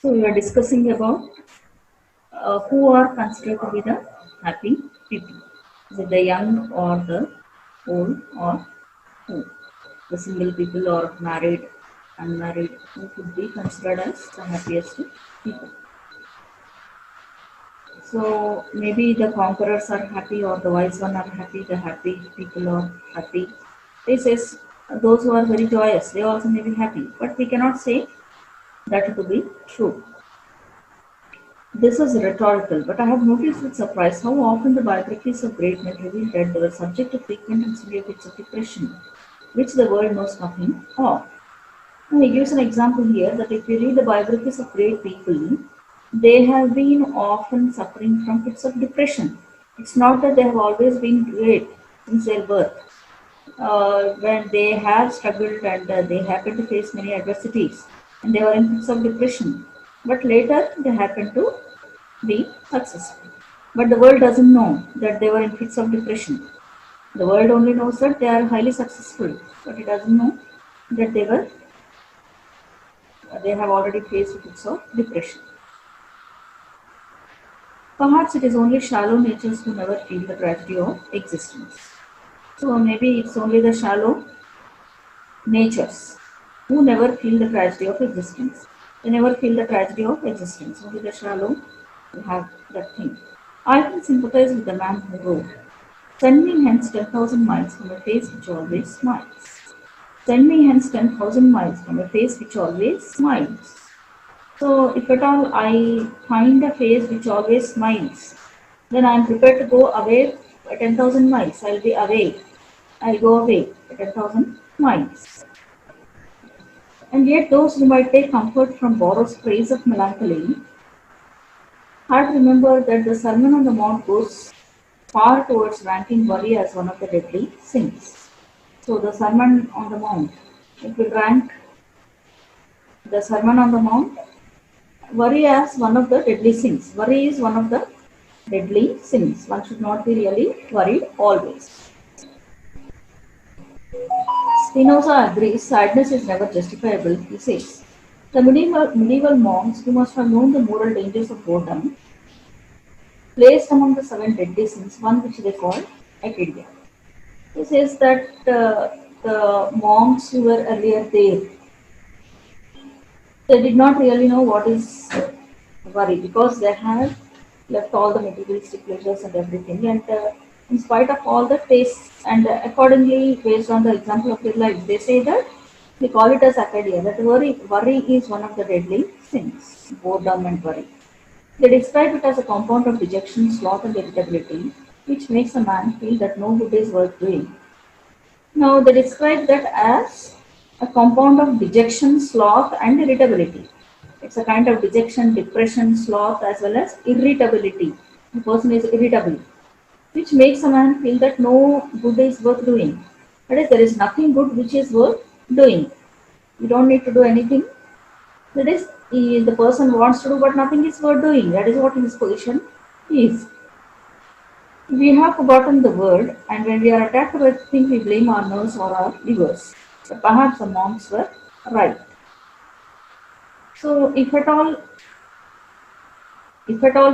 So we are discussing about who are considered to be the happy people. Is it the young or the old or who? The single people or married, unmarried, who could be considered as the happiest people. So maybe the conquerors are happy or the wise one are happy, the happy people are happy. This is those who are very joyous, they also may be happy, but we cannot say that to be true. This is rhetorical, but I have noticed with surprise how often the biographies of great men reveal that they were subject to frequent and severe fits of depression, which the world knows nothing of. And he gives an example here that if you read the biographies of great people, they have been often suffering from fits of depression. It's not that they have always been great since their birth. When they have struggled and they happen to face many adversities and they were in fits of depression. But later they happen to be successful. But the world doesn't know that they were in fits of depression. The world only knows that they are highly successful, but it doesn't know that they have already faced fits of depression. Perhaps it is only shallow natures who never feel the tragedy of existence. So maybe it's only the shallow natures who never feel the tragedy of existence. They never feel the tragedy of existence. Only the shallow who have that thing. I can sympathize with the man who wrote, "Send me hence 10,000 miles from a face which always smiles." Send me hence 10,000 miles from a face which always smiles. So, if at all I find a face which always smiles, then I am prepared to go away 10,000 miles. I'll be away. I'll go away 10,000 miles. And yet, those who might take comfort from borrowed praise of melancholy had to remember that the Sermon on the Mount goes far towards ranking worry as one of the deadly sins. So, the Sermon on the Mount, it will rank the Sermon on the Mount worry as one of the deadly sins. Worry is one of the deadly sins. One should not be really worried always. Spinoza agrees sadness is never justifiable, he says. The medieval monks, who must have known the moral dangers of boredom, placed among the seven deadly sins one which they call acedia. He says that the monks who were earlier there, they did not really know what is worry because they had left all the materialistic pleasures and everything, and in spite of all the tastes, and accordingly, based on the example of their life, they say that they call it as acedia. That worry is one of the deadly sins, boredom and worry. They describe it as a compound of dejection, sloth, and irritability, which makes a man feel that no good is worth doing. Now, they describe that as a compound of dejection, sloth, and irritability. It's a kind of dejection, depression, sloth, as well as irritability. The person is irritable, which makes a man feel that no good is worth doing. That is, there is nothing good which is worth doing. You don't need to do anything. That is, the person wants to do, but nothing is worth doing. That is what his position is. We have forgotten the word, and when we are attacked by things, we blame our nerves or our livers. But perhaps the monks were right. So, if at all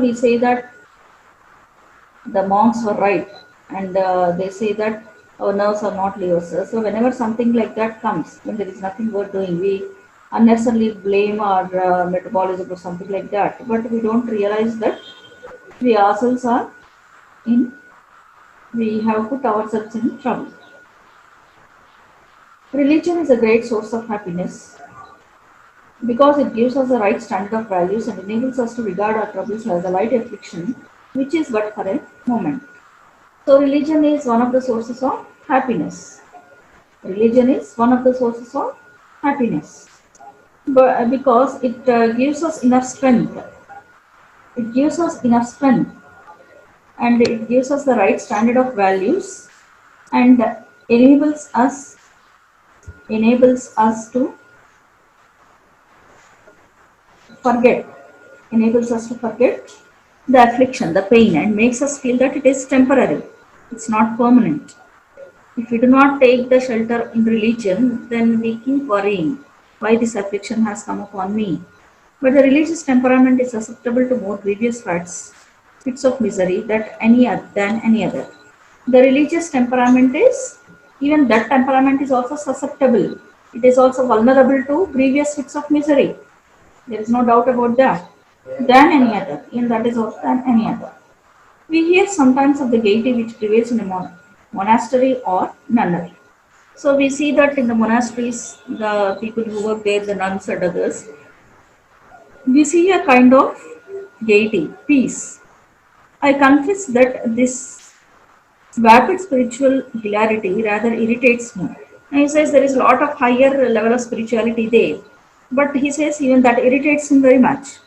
we say that the monks were right, and they say that our nerves are not livers. So, whenever something like that comes, when there is nothing worth doing, we unnecessarily blame our metabolism or something like that. But we don't realize that we ourselves are in, we have put ourselves in trouble. Religion is a great source of happiness because it gives us the right standard of values and enables us to regard our troubles as a light affliction, which is but for a moment. So, religion is one of the sources of happiness. Religion is one of the sources of happiness, but because it gives us enough strength. It gives us enough strength, and it gives us the right standard of values, and enables us to forget, enables us to forget the affliction, the pain, and makes us feel that it is temporary. It's not permanent. If we do not take the shelter in religion, then we keep worrying why this affliction has come upon me. But the religious temperament is susceptible to more grievous fits of misery than any other. The religious temperament is, even that temperament is also susceptible. It is also vulnerable to grievous fits of misery. There is no doubt about that. Than any other, and that is also than any other. We hear sometimes of the gaiety which prevails in a monastery or nunnery. So we see that in the monasteries, the people who work there, the nuns and others, we see a kind of gaiety, peace. I confess that this vapid spiritual hilarity rather irritates me. And he says there is a lot of higher level of spirituality there, but he says even that irritates him very much.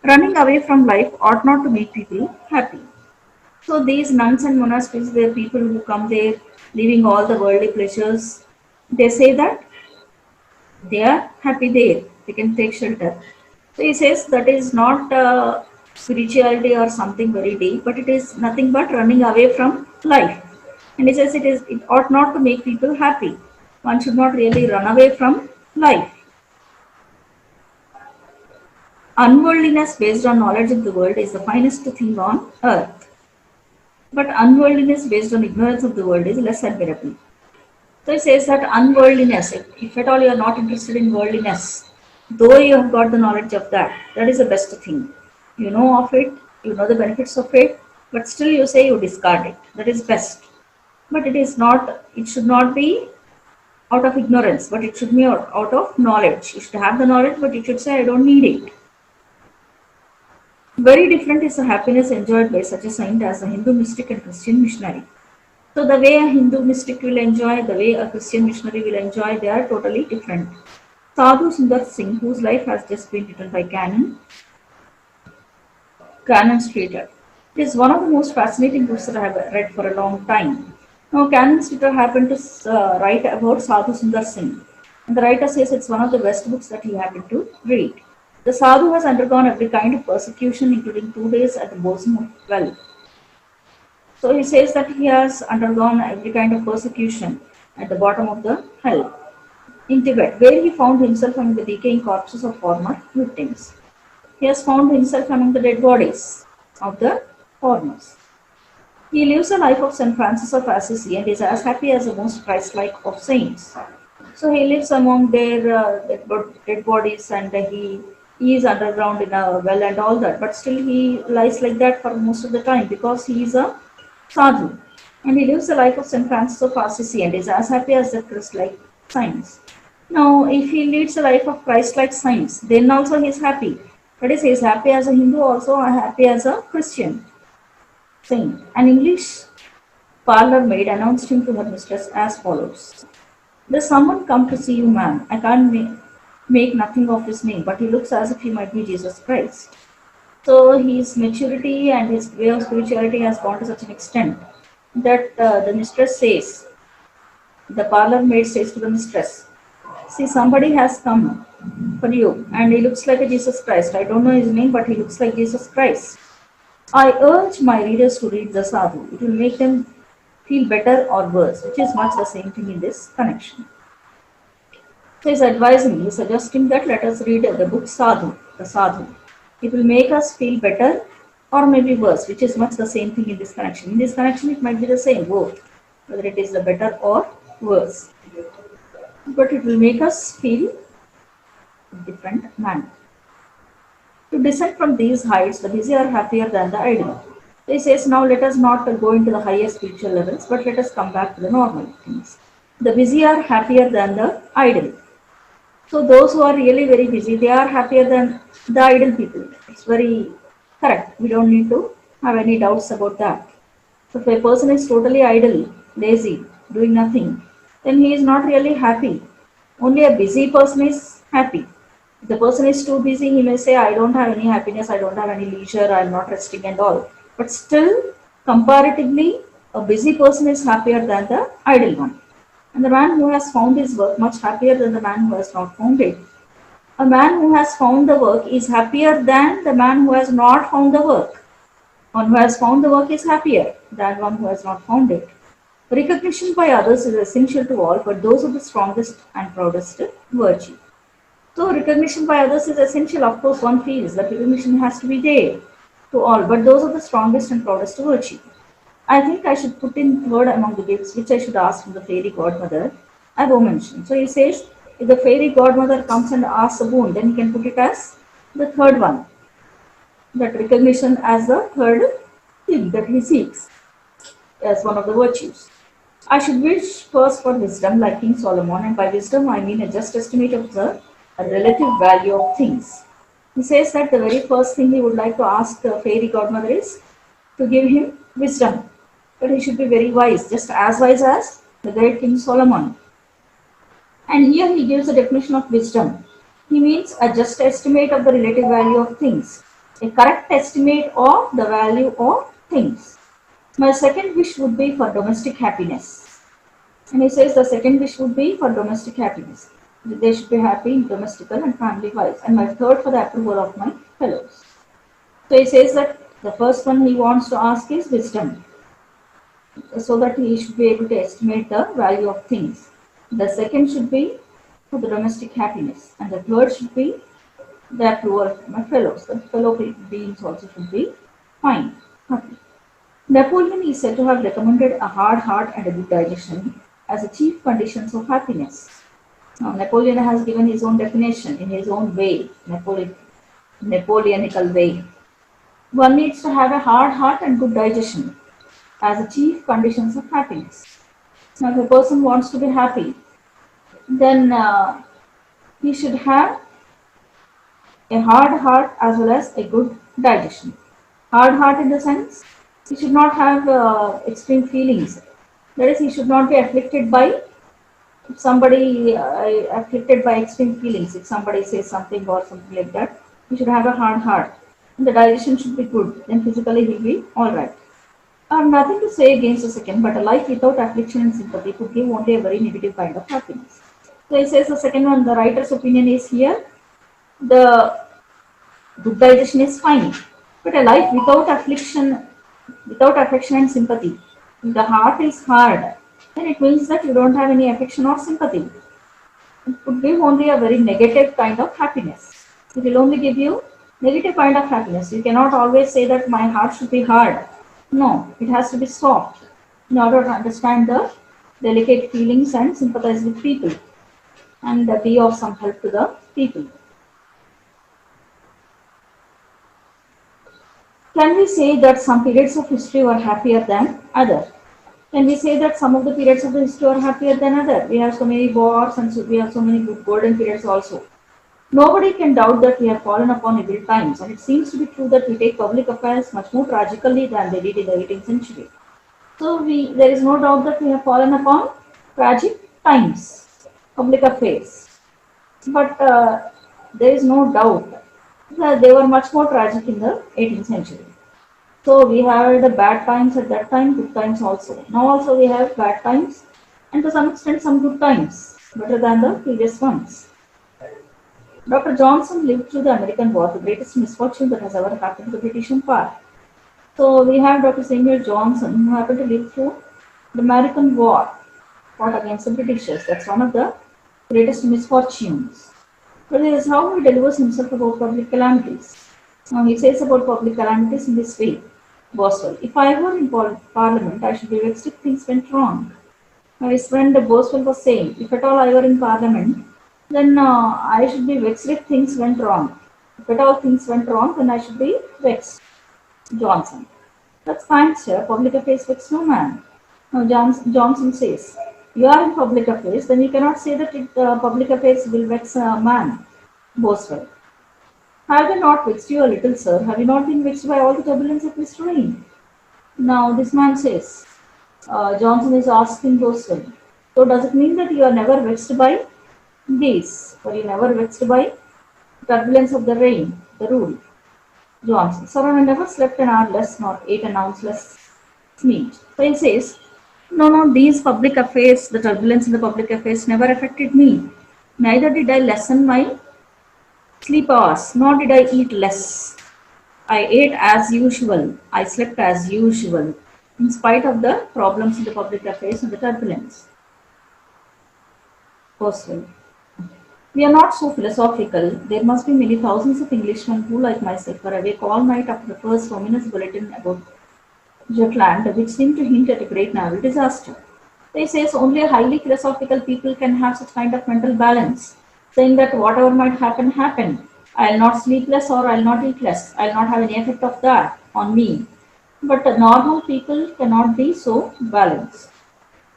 Running away from life ought not to make people happy. So these nuns and monasteries, they are people who come there, leaving all the worldly pleasures. They say that they are happy there. They can take shelter. So he says that is not spirituality or something very deep, but it is nothing but running away from life. And he says it ought not to make people happy. One should not really run away from life. Unworldliness based on knowledge of the world is the finest thing on earth. But unworldliness based on ignorance of the world is less admirable. So he says that unworldliness, if at all you are not interested in worldliness, though you have got the knowledge of that, that is the best thing. You know of it, you know the benefits of it, but still you say you discard it. That is best. But it should not be out of ignorance, but it should be out of knowledge. You should have the knowledge, but you should say, I don't need it. Very different is the happiness enjoyed by such a saint as a Hindu mystic and Christian missionary. So the way a Hindu mystic will enjoy, the way a Christian missionary will enjoy, they are totally different. Sadhu Sundar Singh, whose life has just been written by Canon Streeter. It is one of the most fascinating books that I have read for a long time. Now, Canon Streeter happened to write about Sadhu Sundar Singh, and the writer says it's one of the best books that he happened to read. The sadhu has undergone every kind of persecution, including 2 days at the bosom of well. So he says that he has undergone every kind of persecution at the bottom of the hell in Tibet, where he found himself among the decaying corpses of former victims. He has found himself among the dead bodies of the foreigners. He lives a life of St. Francis of Assisi and is as happy as the most Christ-like of saints. So he lives among their dead bodies, and he is underground in a well and all that, but still he lies like that for most of the time because he is a sadhu, and he lives the life of St. Francis of Assisi and is as happy as the Christ-like saints. Now, if he leads a life of Christ-like saints, then also he is happy. That is, he is happy as a Hindu, also happy as a Christian saint. An English parlour maid announced him to her mistress as follows: "There's someone come to see you, ma'am. I can't make nothing of his name, but he looks as if he might be Jesus Christ." So his maturity and his way of spirituality has gone to such an extent that the mistress says, the parlour maid says to the mistress, "See, somebody has come for you, and he looks like a Jesus Christ. I don't know his name, but he looks like Jesus Christ." I urge my readers to read the sadhu. It will make them feel better or worse, which is much the same thing in this connection. So he's suggesting that let us read the book Sadhu, the Sadhu. It will make us feel better or maybe worse, which is much the same thing in this connection. In this connection, it might be the same, both, whether it is the better or worse. But it will make us feel a different manner. To descend from these heights, the busy are happier than the idle. He says, now let us not go into the higher spiritual levels, but let us come back to the normal things. The busy are happier than the idle. So those who are really very busy, they are happier than the idle people. It's very correct. We don't need to have any doubts about that. So if a person is totally idle, lazy, doing nothing, then he is not really happy. Only a busy person is happy. If the person is too busy, he may say, I don't have any happiness, I don't have any leisure, I am not resting and all. But still, comparatively, a busy person is happier than the idle one. And the man who has found his work much happier than the man who has not found it. A man who has found the work is happier than the man who has not found the work. One who has found the work is happier than one who has not found it. Recognition by others is essential to all, but those are the strongest and proudest virtue. So recognition by others is essential. Of course, one feels that recognition has to be there to all, but those are the strongest and proudest virtue. I think I should put in third among the gifts, which I should ask from the fairy godmother. I will mention. So he says, if the fairy godmother comes and asks a boon, then he can put it as the third one. That recognition as the third thing that he seeks as one of the virtues. I should wish first for wisdom, like King Solomon, and by wisdom I mean a just estimate of the relative value of things. He says that the very first thing he would like to ask the fairy godmother is to give him wisdom. But he should be very wise, just as wise as the great King Solomon. And here he gives a definition of wisdom. He means a just estimate of the relative value of things, a correct estimate of the value of things. My second wish would be for domestic happiness. And he says the second wish would be for domestic happiness. They should be happy, domestical and family wise. And my third for the approval of my fellows. So he says that the first one he wants to ask is wisdom, so that he should be able to estimate the value of things. The second should be for the domestic happiness. And the third should be the approval of my fellows. The fellow beings also should be fine, happy. Napoleon is said to have recommended a hard heart and a good digestion as the chief conditions of happiness. Now, Napoleon has given his own definition in his own way, Napoleonical way. One needs to have a hard heart and good digestion as the chief conditions of happiness. Now, if a person wants to be happy, then he should have a hard heart as well as a good digestion. Hard heart in the sense he should not have extreme feelings. That is, he should not be afflicted by somebody afflicted by extreme feelings. If somebody says something or something like that, he should have a hard heart. And the digestion should be good. Then physically he'll be all right. Nothing to say against the second, but a life without affliction and sympathy could give only a very negative kind of happiness. So he says the second one, the writer's opinion is here. The good digestion is fine, but a life without affliction, without affection and sympathy, if the heart is hard, then it means that you don't have any affection or sympathy. It could give only a very negative kind of happiness. It will only give you negative kind of happiness. You cannot always say that my heart should be hard. No, it has to be soft in order to understand the delicate feelings and sympathize with people and be of some help to the people. Can we say that some periods of history were happier than others? Can we say that some of the periods of the history are happier than others? We have so many wars and we have so many good golden periods also. Nobody can doubt that we have fallen upon evil times, and it seems to be true that we take public affairs much more tragically than they did in the 18th century. So there is no doubt that we have fallen upon tragic times, public affairs. But there is no doubt that they were much more tragic in the 18th century. So we had the bad times at that time, good times also. Now also we have bad times and to some extent some good times, better than the previous ones. Dr. Johnson lived through the American War, the greatest misfortune that has ever happened to the British Empire. So we have Dr. Samuel Johnson, who happened to live through the American War, fought against the Britishers. That's one of the greatest misfortunes. But this is how he delivers himself about public calamities. Now he says about public calamities in this way. Boswell, if I were in Parliament, I should be vexed if things went wrong. Now his friend Boswell was saying, if at all I were in Parliament, then I should be vexed if things went wrong. If at all things went wrong, then I should be vexed. Johnson, that's fine, sir. Public affairs vex no man. Now Johnson says, you are in public affairs, then you cannot say that public affairs will vex a man. Boswell, have they not vexed you a little, sir? Have you not been vexed by all the turbulence of this reign? Now this man says, Johnson is asking Boswell, so does it mean that you are never vexed by this, or you never vexed by turbulence of the reign, the rule? Johnson, sir, I never slept an hour less nor ate an ounce less meat. So he says, no, these public affairs, the turbulence in the public affairs never affected me. Neither did I lessen my sleep hours, nor did I eat less. I ate as usual. I slept as usual, in spite of the problems in the public affairs and the turbulence. Boswell, We are not so philosophical. There must be many thousands of Englishmen who, like myself, are awake all night after the first ominous bulletin about Jutland, which seemed to hint at a great naval disaster. They says only a highly philosophical people can have such kind of mental balance, saying that whatever might happen, happen. I'll not sleep less or I'll not eat less. I'll not have any effect of that on me. But normal people cannot be so balanced.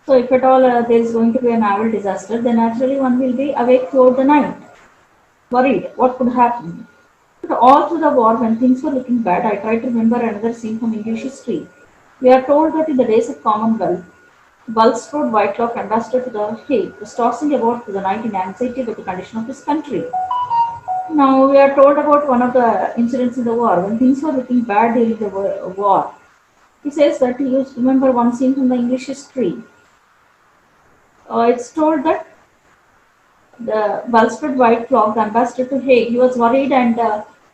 So if at all there is going to be a naval disaster, then naturally one will be awake throughout the night, worried what could happen. But all through the war, when things were looking bad, I tried to remember another scene from English history. We are told that in the days of Commonwealth, Bulstrode Whitelock, ambassador to the Hague, was tossing about through the night in anxiety about the condition of his country. Now we are told about one of the incidents in the war when things were looking bad during the war. He says that he used to remember one scene from the English history. It's told that the Bulstrode Whitelock, the ambassador to Hague, he was worried and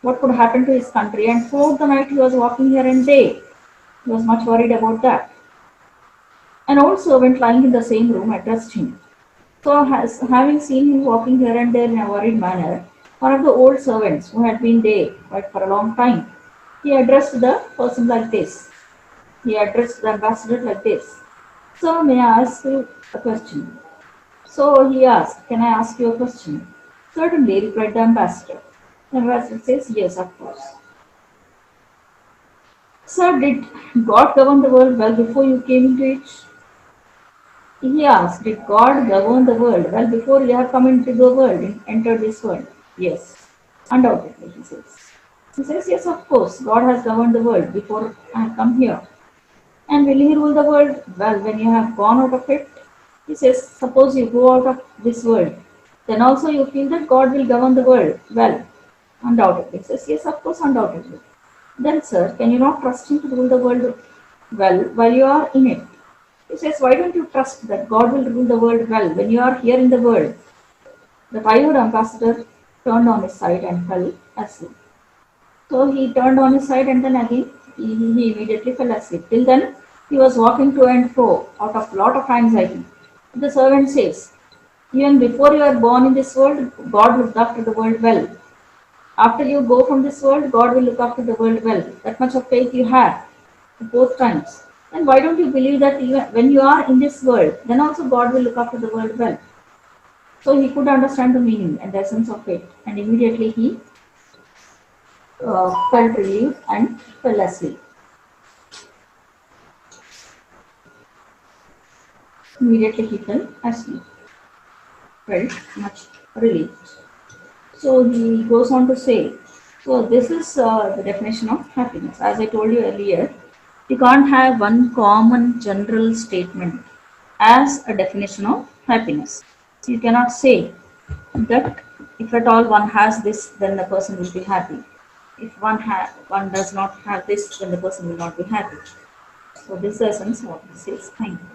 what could happen to his country. And throughout the night he was walking here and there. He was much worried about that. An old servant lying in the same room addressed him. So, having seen him walking here and there in a worried manner, one of the old servants who had been there quite for a long time, he addressed the person like this. He addressed the ambassador like this. So, may I ask you a question? So he asked, can I ask you a question? Certainly, replied the ambassador. The ambassador says, yes, of course. Sir, did God govern the world well before you came into it? He asked, did God govern the world well before you have come into the world, entered this world? Yes, undoubtedly, he says. He says, yes, of course, God has governed the world before I have come here. And will he rule the world? Well, when you have gone out of it, he says, suppose you go out of this world, then also you feel that God will govern the world. Well, undoubtedly. He says, yes, of course, undoubtedly. Then, sir, can you not trust him to rule the world well while you are in it? He says, why don't you trust that God will rule the world well when you are here in the world? The tired ambassador turned on his side and fell asleep. So he turned on his side and then again he immediately fell asleep. Till then, he was walking to and fro out of lot of anxiety. The servant says, even before you are born in this world, God looked after the world well. After you go from this world, God will look after the world well. That much of faith you have both times. And why don't you believe that even when you are in this world, then also God will look after the world well? So he could understand the meaning and the essence of it, and immediately he felt relieved and fell asleep. Immediately he fell asleep, felt much relieved. So he goes on to say, so this is the definition of happiness. As I told you earlier, you can't have one common general statement as a definition of happiness. You cannot say that if at all one has this, then the person will be happy. If one does not have this, then the person will not be happy. So this is the essence of what this is. Thank you.